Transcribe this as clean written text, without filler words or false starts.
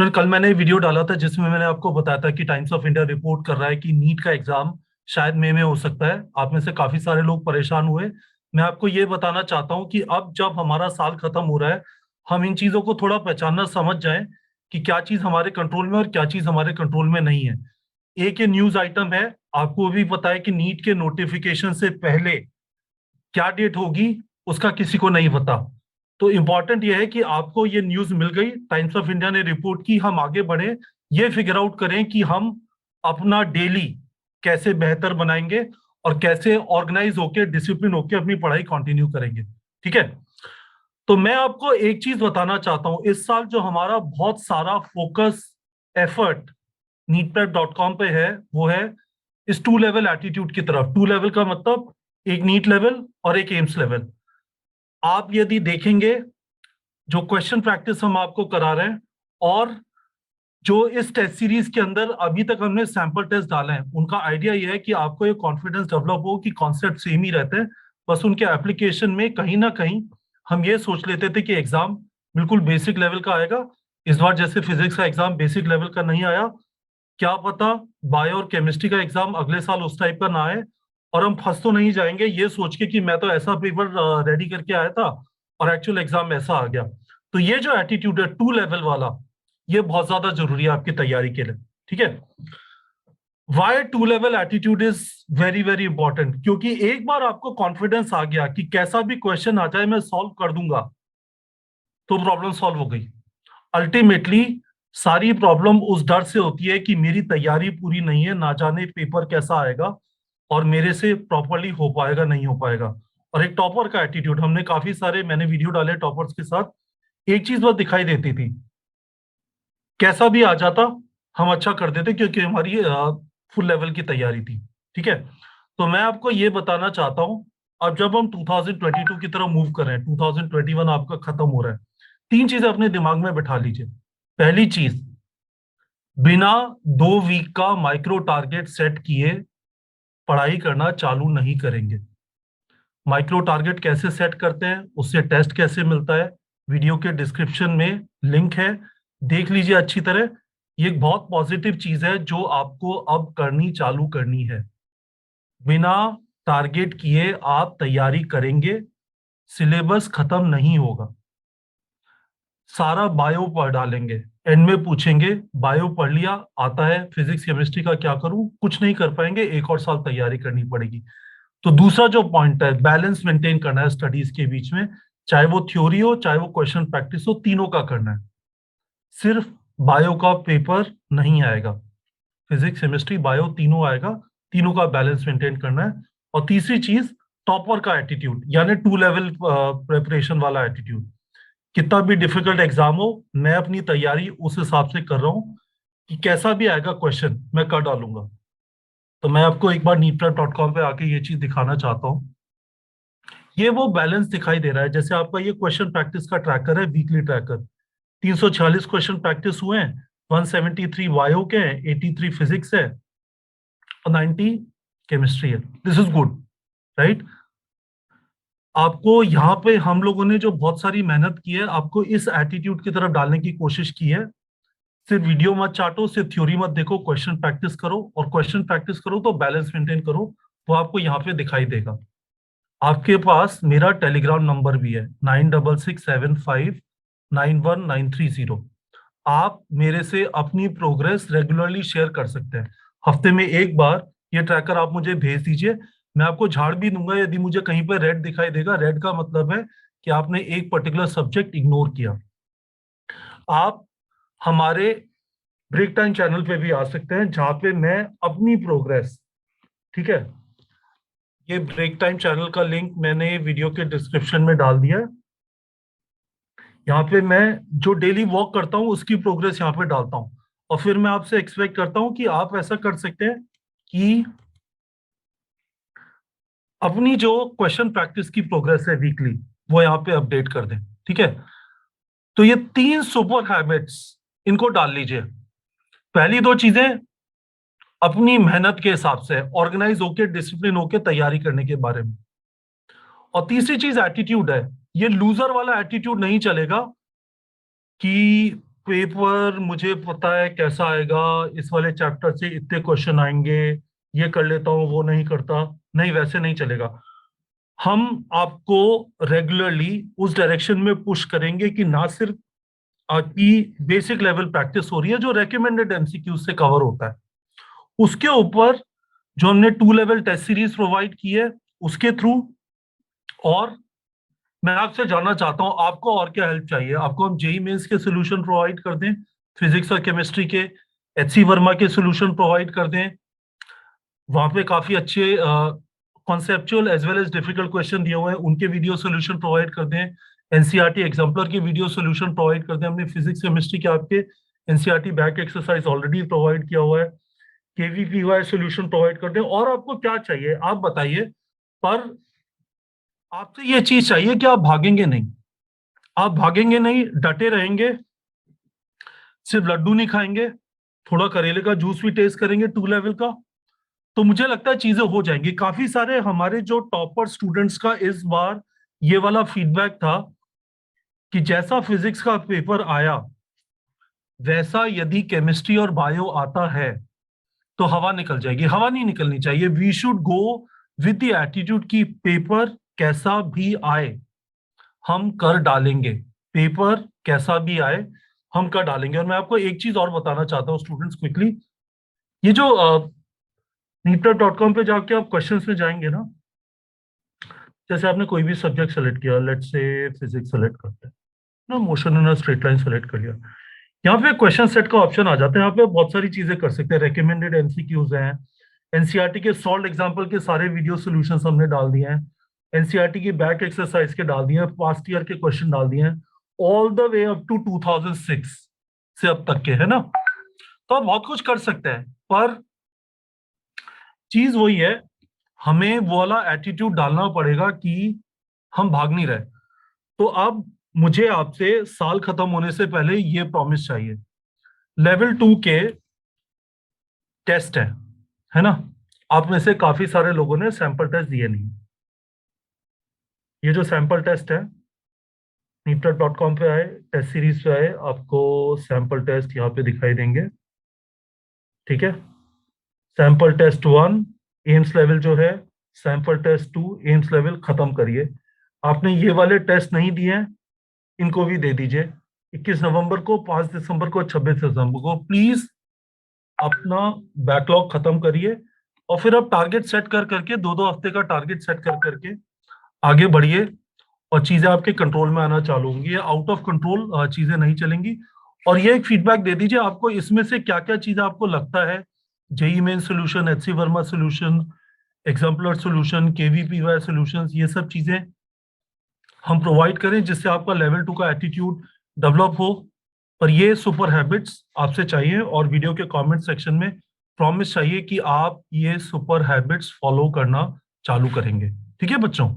फिर कल मैंने वीडियो डाला था जिसमें मैंने आपको बताया था कि टाइम्स ऑफ इंडिया रिपोर्ट कर रहा है कि नीट का एग्जाम शायद मई में हो सकता है। आप में से काफी सारे लोग परेशान हुए। मैं आपको ये बताना चाहता हूँ कि अब जब हमारा साल खत्म हो रहा है, हम इन चीजों को थोड़ा पहचानना समझ जाएं कि क्या चीज हमारे कंट्रोल में और क्या चीज हमारे कंट्रोल में नहीं है। एक ये न्यूज आइटम है, आपको भी पता है कि नीट के नोटिफिकेशन से पहले क्या डेट होगी उसका किसी को नहीं पता। तो इंपॉर्टेंट यह है कि आपको ये न्यूज मिल गई, टाइम्स ऑफ इंडिया ने रिपोर्ट की, हम आगे बढ़े, ये फिगर आउट करें कि हम अपना डेली कैसे बेहतर बनाएंगे और कैसे ऑर्गेनाइज होके डिसिप्लिन होके अपनी पढ़ाई कंटिन्यू करेंगे। ठीक है। तो मैं आपको एक चीज बताना चाहता हूं, इस साल जो हमारा बहुत सारा फोकस एफर्ट नीटप्रेप.com पे है वो है इस टू लेवल एटीट्यूड की तरफ। टू लेवल का मतलब एक नीट लेवल और एक एम्स लेवल। आप यदि देखेंगे जो क्वेश्चन प्रैक्टिस हम आपको करा रहे हैं और जो इस टेस्ट सीरीज के अंदर अभी तक हमने सैंपल टेस्ट डाले हैं, उनका आइडिया यह है कि आपको ये कॉन्फिडेंस डेवलप हो कि कॉन्सेप्ट सेम ही रहते हैं, बस उनके एप्लीकेशन में कहीं ना कहीं हम ये सोच लेते थे कि एग्जाम बिल्कुल बेसिक लेवल का आएगा। इस बार जैसे फिजिक्स का एग्जाम बेसिक लेवल का नहीं आया, क्या पता बायो और केमिस्ट्री का एग्जाम अगले साल उस टाइप का ना आए और हम फंस तो नहीं जाएंगे ये सोच के कि मैं तो ऐसा पेपर रेडी करके आया था और एक्चुअल एग्जाम ऐसा आ गया। तो ये जो एटीट्यूड है टू लेवल वाला, ये बहुत ज्यादा जरूरी है आपकी तैयारी के लिए। ठीक है। Y two level attitude is very very important, क्योंकि एक बार आपको कॉन्फिडेंस आ गया कि कैसा भी क्वेश्चन आ जाए मैं सॉल्व कर दूंगा, तो प्रॉब्लम सॉल्व हो गई। अल्टीमेटली सारी प्रॉब्लम उस डर से होती है कि मेरी तैयारी पूरी नहीं है, ना जाने पेपर कैसा आएगा और मेरे से प्रॉपरली हो पाएगा नहीं हो पाएगा। और एक टॉपर का एटीट्यूड, हमने काफी सारे मैंने वीडियो डाले टॉपर्स के साथ, एक चीज बस दिखाई देती थी, कैसा भी आ जाता हम अच्छा कर देते क्योंकि हमारी फुल लेवल की तैयारी थी। ठीक है। तो मैं आपको ये बताना चाहता हूं, अब जब हम 2022 की तरफ मूव कर रहे हैं, 2021 आपका खत्म हो रहा है, तीन चीजें अपने दिमाग में बिठा लीजिए। पहली चीज, बिना 2 वीक का माइक्रो टारगेट सेट किए पढ़ाई करना चालू नहीं करेंगे। माइक्रो टारगेट कैसे सेट करते हैं, उससे टेस्ट कैसे मिलता है, वीडियो के डिस्क्रिप्शन में लिंक है, देख लीजिए अच्छी तरह। ये एक बहुत पॉजिटिव चीज है जो आपको अब करनी चालू करनी है। बिना टारगेट किए आप तैयारी करेंगे, सिलेबस खत्म नहीं होगा। सारा बायो पढ़ डालेंगे, एंड में पूछेंगे बायो पढ़ लिया, आता है फिजिक्स केमिस्ट्री का क्या करूं, कुछ नहीं कर पाएंगे, एक और साल तैयारी करनी पड़ेगी। तो दूसरा जो पॉइंट है, बैलेंस मेंटेन करना है स्टडीज के बीच में, चाहे वो थ्योरी हो चाहे वो क्वेश्चन प्रैक्टिस हो, तीनों का करना है। सिर्फ बायो का पेपर नहीं आएगा, फिजिक्स केमिस्ट्री बायो तीनों आएगा, तीनों का बैलेंस मेंटेन करना है। और तीसरी चीज, टॉपर का एटीट्यूड, यानी टू लेवल प्रिपरेशन वाला एटीट्यूड। कितना भी डिफिकल्ट एग्जाम हो, मैं अपनी तैयारी उस हिसाब से कर रहा हूँ कि कैसा भी आएगा क्वेश्चन मैं कर डालूंगा। तो मैं आपको एक बार neetprep.com पे आके ये चीज दिखाना चाहता हूँ। ये वो बैलेंस दिखाई दे रहा है, जैसे आपका ये क्वेश्चन प्रैक्टिस का ट्रैकर है, वीकली ट्रैकर। 346 क्वेश्चन प्रैक्टिस हुए हैं, 173 बायो के हैं, 83 फिजिक्स है और 90 केमिस्ट्री है। This is good, right. आपको यहाँ पे हम लोगों ने जो बहुत सारी मेहनत की है, आपको इस एटीट्यूड की तरफ डालने की कोशिश की है। सिर्फ वीडियो मत चाटो, सिर्फ थ्योरी मत देखो, क्वेश्चन प्रैक्टिस करो, और क्वेश्चन प्रैक्टिस करो तो बैलेंस मेंटेन करो। वो आपको यहाँ पे दिखाई देगा। आपके पास मेरा टेलीग्राम नंबर भी है, 9667591930। आप मेरे से अपनी प्रोग्रेस रेगुलरली शेयर कर सकते हैं। हफ्ते में एक बार ये ट्रैकर आप मुझे भेज दीजिए, मैं आपको झाड़ भी दूंगा यदि मुझे कहीं पर रेड दिखाई देगा। रेड का मतलब है कि आपने एक पर्टिकुलर सब्जेक्ट इग्नोर किया। आप हमारे ब्रेक टाइम चैनल पे भी आ सकते हैं जहां पे मैं अपनी प्रोग्रेस, ठीक है, ये ब्रेक टाइम चैनल का लिंक मैंने वीडियो के डिस्क्रिप्शन में डाल दिया है। यहाँ पे मैं जो डेली वॉक करता हूँ उसकी प्रोग्रेस यहाँ पे डालता हूँ, और फिर मैं आपसे एक्सपेक्ट करता हूँ कि आप ऐसा कर सकते हैं कि अपनी जो क्वेश्चन प्रैक्टिस की प्रोग्रेस है वीकली, वो यहाँ पे अपडेट कर दें। ठीक है। तो ये 3 सुपर हैबिट्स, इनको डाल लीजिए। पहली 2 चीजें अपनी मेहनत के हिसाब से ऑर्गेनाइज होके डिसिप्लिन होके तैयारी करने के बारे में, और तीसरी चीज एटीट्यूड है। ये लूजर वाला एटीट्यूड नहीं चलेगा कि पेपर मुझे पता है कैसा आएगा, इस वाले चैप्टर से इतने क्वेश्चन आएंगे, ये कर लेता हूँ वो नहीं करता, नहीं वैसे नहीं चलेगा। हम आपको रेगुलरली उस डायरेक्शन में पुश करेंगे कि ना सिर्फ आपकी बेसिक लेवल प्रैक्टिस हो रही है जो रेकमेंडेड एमसीक्यू से कवर होता है, उसके ऊपर जो हमने 2 लेवल टेस्ट सीरीज प्रोवाइड की है उसके थ्रू, और मैं आपसे जानना चाहता हूं आपको और क्या हेल्प चाहिए। आपको हम जेई मेंस के सोल्यूशन प्रोवाइड कर दें, फिजिक्स और केमिस्ट्री के एचसी वर्मा के सोल्यूशन प्रोवाइड कर दें, वहां पे काफी अच्छे conceptual as well as difficult question दिए हुए हैं, उनके वीडियो सोल्यूशन प्रोवाइड कर दें, एनसीईआरटी एग्जाम्पलर के वीडियो सोल्यूशन प्रोवाइड कर दें। हमने फिजिक्स केमिस्ट्री के आपके NCERT back exercise already provide किया हुआ है, केवीपीवाई सोल्यूशन प्रोवाइड कर दें। और आपको क्या चाहिए आप बताइए, पर आपसे ये चीज चाहिए कि आप भागेंगे नहीं, आप भागेंगे नहीं, डटे रहेंगे, सिर्फ लड्डू नहीं खाएंगे, थोड़ा करेले का जूस भी टेस्ट करेंगे 2 लेवल का, तो मुझे लगता है चीजें हो जाएंगी। काफी सारे हमारे जो टॉपर स्टूडेंट्स का इस बार ये वाला फीडबैक था कि जैसा फिजिक्स का पेपर आया वैसा यदि केमिस्ट्री और बायो आता है तो हवा निकल जाएगी। हवा नहीं निकलनी चाहिए, we should go with the attitude की पेपर कैसा भी आए हम कर डालेंगे, पेपर कैसा भी आए हम कर डालेंगे। और मैं आपको एक चीज और बताना चाहता हूँ स्टूडेंट्स क्विकली, ये जो neetprep.com पे जाके आप क्वेश्चंस में जाएंगे ना, जैसे आपने कोई भी सब्जेक्ट सेलेक्ट किया, लेट्स से फिजिक्स सेलेक्ट करते हैं ना, motion in straight line select कर लिया, यहाँ पे क्वेश्चन सेट का ऑप्शन आ जाता है। यहाँ पे बहुत सारी चीजें कर सकते हैं, रेकमेंडेड एमसीक्यूज हैं, एनसीईआरटी के सॉल्व एग्जांपल के सारे वीडियो सॉल्यूशंस हमने डाल दिए हैं, एनसीईआरटी की बैक एक्सरसाइज के डाल दिए हैं, पास्ट ईयर के क्वेश्चन डाल दिए हैं, all the way up to 2006 से अब तक के, है ना। तो आप बहुत कुछ कर सकते हैं, पर चीज वही है, हमें वो वाला एटीट्यूड डालना पड़ेगा कि हम भाग नहीं रहे। तो अब मुझे आपसे साल खत्म होने से पहले ये प्रॉमिस चाहिए, लेवल 2 के टेस्ट है ना। आप में से काफी सारे लोगों ने सैंपल टेस्ट दिए नहीं, ये जो सैंपल टेस्ट है neetprep.com पे आए, टेस्ट सीरीज पे आए, आपको सैंपल टेस्ट यहाँ पे दिखाई देंगे, ठीक है। सैंपल टेस्ट 1 एम्स लेवल जो है, सैंपल टेस्ट 2 एम्स लेवल खत्म करिए। आपने ये वाले टेस्ट नहीं दिए हैं, इनको भी दे दीजिए 21 नवंबर को, 5 दिसंबर को, 26 दिसंबर को। प्लीज अपना बैकलॉग खत्म करिए और फिर आप टारगेट सेट कर करके 2-2 हफ्ते का टारगेट सेट कर करके आगे बढ़िए और चीजें आपके कंट्रोल में आना चालू होंगी। आउट ऑफ कंट्रोल चीजें नहीं चलेंगी। और ये एक फीडबैक दे दीजिए आपको इसमें से क्या क्या चीजें आपको लगता है, JEE Main solution, HC Verma solution, exemplar solution, KVPY solution, ये सब चीजें हम प्रोवाइड करें जिससे आपका लेवल 2 का एटीट्यूड डेवलप हो। पर ये सुपर हैबिट्स आपसे चाहिए और वीडियो के कमेंट सेक्शन में प्रॉमिस चाहिए कि आप ये सुपर हैबिट्स फॉलो करना चालू करेंगे, ठीक है बच्चों।